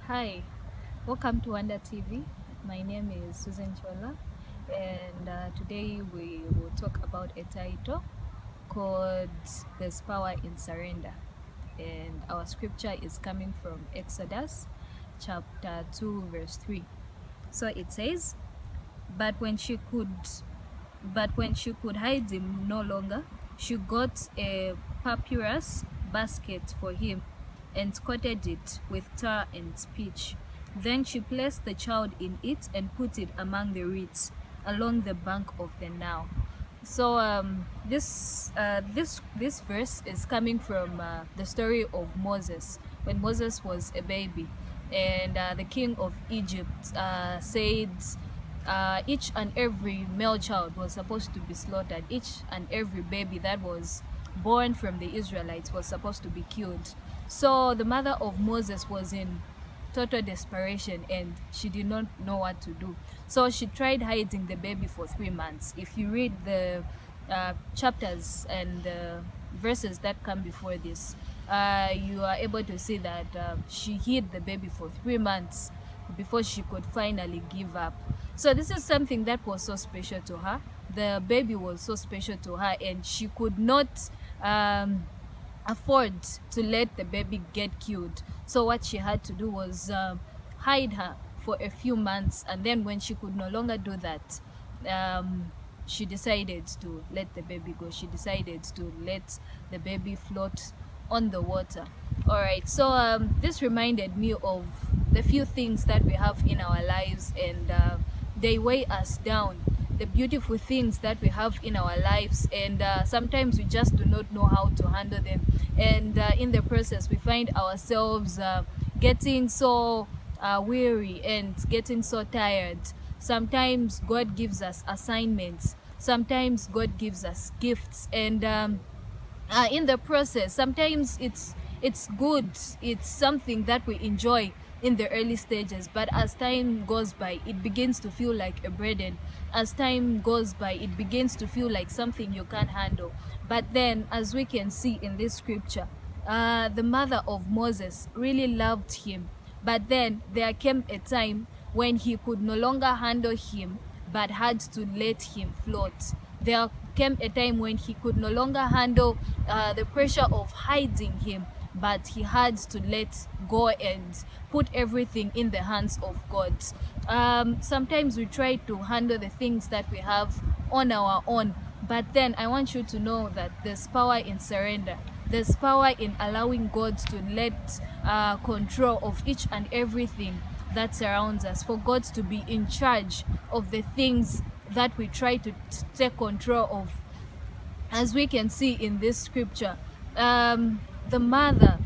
Hi, welcome to Wonder TV. My name is Susan Chola, and today we will talk about a title called There's Power in Surrender. And our scripture is coming from Exodus chapter 2, verse 3. So it says, But when she could hide him no longer, she got a papyrus basket for him and coated it with tar and pitch. Then she placed the child in it and put it among the reeds along the bank of the Nile. So this verse is coming from the story of Moses when Moses was a baby, and the king of Egypt said each and every male child was supposed to be slaughtered. Each and every baby that was born from the Israelites was supposed to be killed. So the mother of Moses was in total desperation and she did not know what to do. So she tried hiding the baby for 3 months. If you read the chapters and verses that come before this, you are able to see that she hid the baby for 3 months before she could finally give up. So this is something that was so special to her. The baby was so special to her, and she could not afford to let the baby get killed. So what she had to do was hide her for a few months, and then when she could no longer do that, she decided to let the baby go. She decided to let the baby float on the water. All right, so this reminded me of the few things that we have in our lives, and they weigh us down, the beautiful things that we have in our lives, and sometimes we just do not know how to handle them, and in the process we find ourselves getting so weary and getting so tired. Sometimes God gives us assignments, sometimes God gives us gifts, and in the process sometimes it's good, it's something that we enjoy in the early stages, but as time goes by it begins to feel like a burden. As time goes by it begins to feel like something you can't handle. But then, as we can see in this scripture, the mother of Moses really loved him, but then there came a time when he could no longer handle him but had to let him float. There came a time when he could no longer handle the pressure of hiding him, but he had to let go and put everything in the hands of God. Sometimes we try to handle the things that we have on our own, but then I want you to know that there's power in surrender. There's power in allowing God to let control of each and everything that surrounds us, for God to be in charge of the things that we try to take control of. As we can see in this scripture, the mother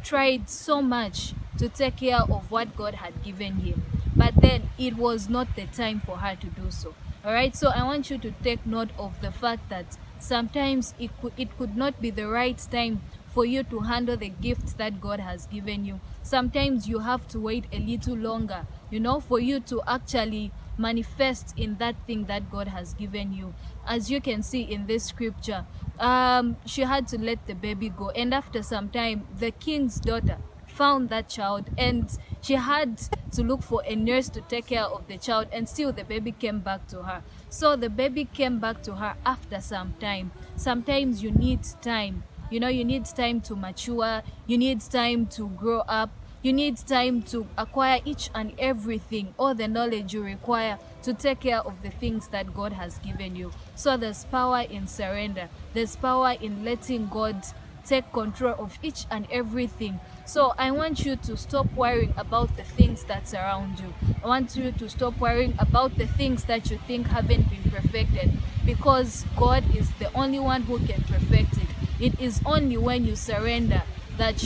tried so much to take care of what God had given him, but then it was not the time for her to do so. All right, so I want you to take note of the fact that sometimes it could not be the right time for you to handle the gift that God has given you. Sometimes you have to wait a little longer, for you to actually manifest in that thing that God has given you. As you can see in this scripture, she had to let the baby go, and after some time the king's daughter found that child, and she had to look for a nurse to take care of the child, and still the baby came back to her. So the baby came back to her after some time. Sometimes you need time, you need time to mature, you need time to grow up, you need time to acquire each and everything, all the knowledge you require to take care of the things that God has given you. So there's power in surrender. There's power in letting God take control of each and everything. So I want you to stop worrying about the things that surround you. I want you to stop worrying about the things that you think haven't been perfected, because God is the only one who can perfect it. It is only when you surrender that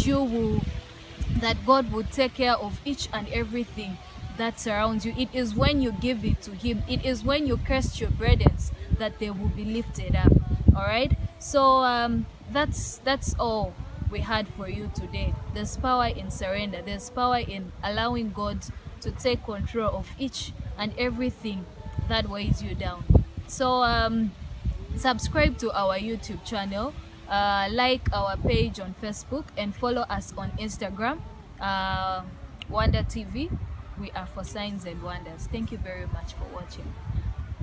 God will take care of each and everything that surrounds you. It is when you give it to him, it is when you cast your burdens, that they will be lifted up. All right, so that's all we had for you today. There's power in surrender. There's power in allowing God to take control of each and everything that weighs you down. So subscribe to our YouTube channel, like our page on Facebook, and follow us on Instagram. Wonder TV. We are for signs and wonders. Thank you very much for watching.